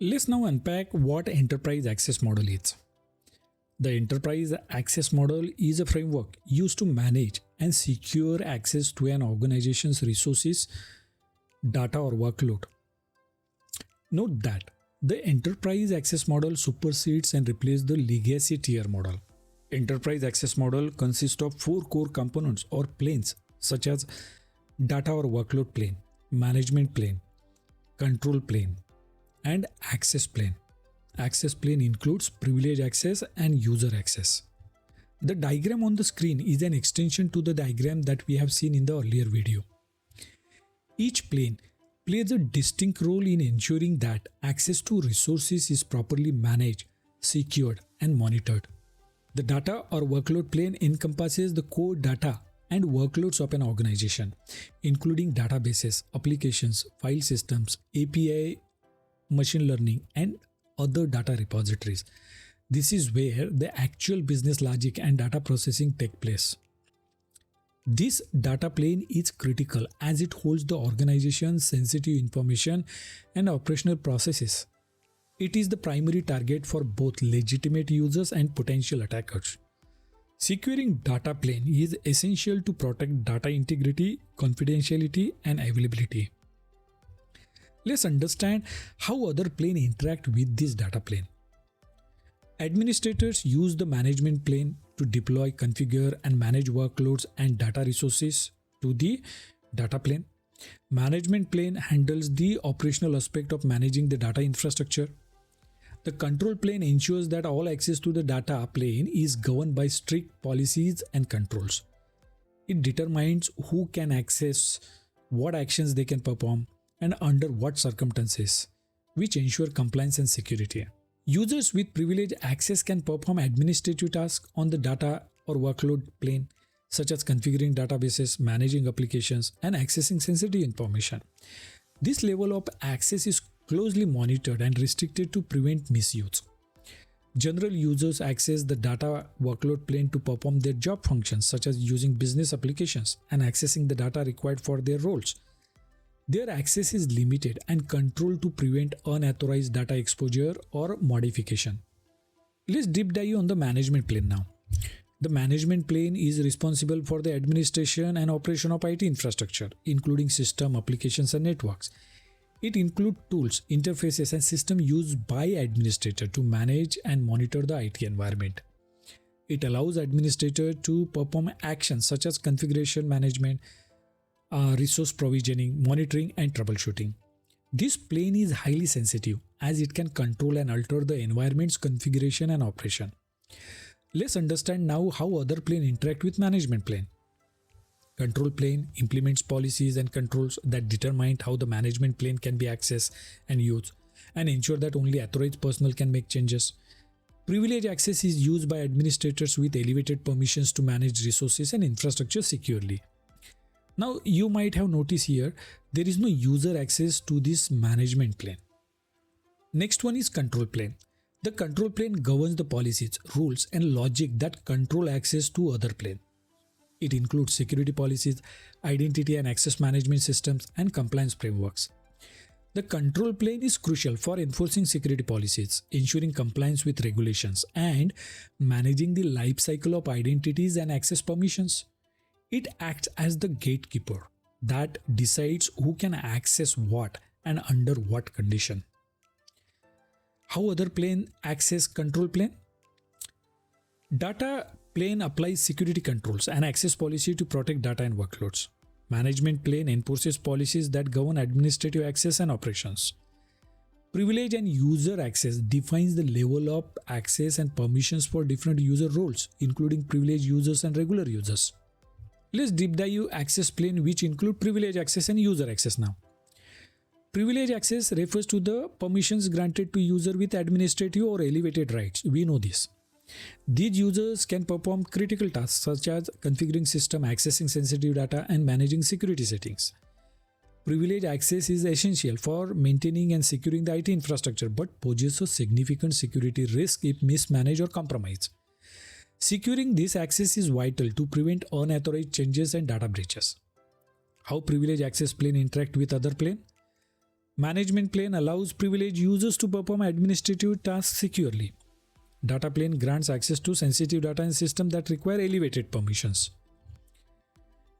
Let's now unpack what enterprise access model is. The enterprise access model is a framework used to manage and secure access to an organization's resources, data, or workload. Note that the enterprise access model supersedes and replaces the legacy tier model. Enterprise access model consists of 4 core components or planes such as data or workload plane, management plane, control plane, and access plane. Access plane includes privilege access and user access. The diagram on the screen is an extension to the diagram that we have seen in the earlier video. Each plane plays a distinct role in ensuring that access to resources is properly managed, secured, and monitored. The data or workload plane encompasses the core data and workloads of an organization, including databases, applications, file systems, API, machine learning, and other data repositories. This is where the actual business logic and data processing take place. This data plane is critical as it holds the organization's sensitive information and operational processes. It is the primary target for both legitimate users and potential attackers. Securing data plane is essential to protect data integrity, confidentiality, and availability. Let's understand how other planes interact with this data plane. Administrators use the management plane to deploy, configure, and manage workloads and data resources to the data plane. Management plane handles the operational aspect of managing the data infrastructure. The control plane ensures that all access to the data plane is governed by strict policies and controls. It determines who can access, what actions they can perform, and under what circumstances, which ensure compliance and security. Users with privileged access can perform administrative tasks on the data or workload plane, such as configuring databases, managing applications, and accessing sensitive information. This level of access is closely monitored and restricted to prevent misuse. General users access the data workload plane to perform their job functions, such as using business applications and accessing the data required for their roles. Their access is limited and controlled to prevent unauthorized data exposure or modification. Let's deep dive on the management plane now. The management plane is responsible for the administration and operation of IT infrastructure, including system, applications, and networks. It includes tools, interfaces, and systems used by administrators to manage and monitor the IT environment. It allows administrators to perform actions such as configuration management, resource provisioning, monitoring, and troubleshooting. This plane is highly sensitive as it can control and alter the environment's configuration and operation. Let's understand now how other planes interact with management plane. Control plane implements policies and controls that determine how the management plane can be accessed and used, and ensure that only authorized personnel can make changes. Privilege access is used by administrators with elevated permissions to manage resources and infrastructure securely. Now, you might have noticed here, there is no user access to this management plane. Next one is control plane. The control plane governs the policies, rules, and logic that control access to other plane. It includes security policies, identity and access management systems, and compliance frameworks. The control plane is crucial for enforcing security policies, ensuring compliance with regulations, and managing the life cycle of identities and access permissions. It acts as the gatekeeper that decides who can access what and under what condition. How other plane access control plane? Data plane applies security controls and access policy to protect data and workloads. Management plane enforces policies that govern administrative access and operations. Privilege and user access defines the level of access and permissions for different user roles, including privileged users and regular users. Let's deep dive access plane, which include privilege access and user access now. Privilege access refers to the permissions granted to user with administrative or elevated rights. We know this. These users can perform critical tasks such as configuring system, accessing sensitive data, and managing security settings. Privilege access is essential for maintaining and securing the IT infrastructure, but poses a significant security risk if mismanaged or compromised. Securing this access is vital to prevent unauthorized changes and data breaches. How privilege access plane interact with other plane? Management plane allows privileged users to perform administrative tasks securely. Data plane grants access to sensitive data and systems that require elevated permissions.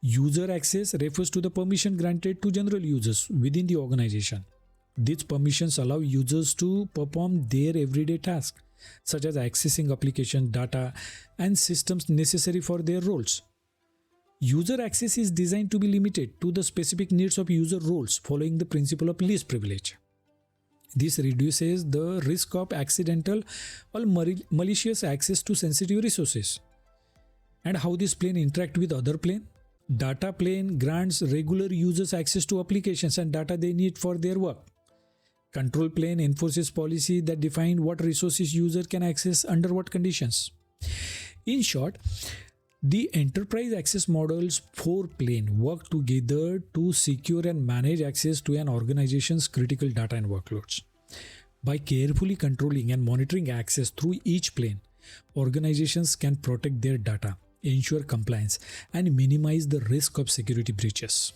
User access refers to the permission granted to general users within the organization. These permissions allow users to perform their everyday tasks, such as accessing application data and systems necessary for their roles. User access is designed to be limited to the specific needs of user roles following the principle of least privilege. This reduces the risk of accidental or malicious access to sensitive resources. And how this plane interact with other plane? Data plane grants regular users access to applications and data they need for their work. Control plane enforces policy that define what resources user can access under what conditions. In short, the enterprise access models 4 plane work together to secure and manage access to an organization's critical data and workloads. By carefully controlling and monitoring access through each plane, organizations can protect their data, ensure compliance, and minimize the risk of security breaches.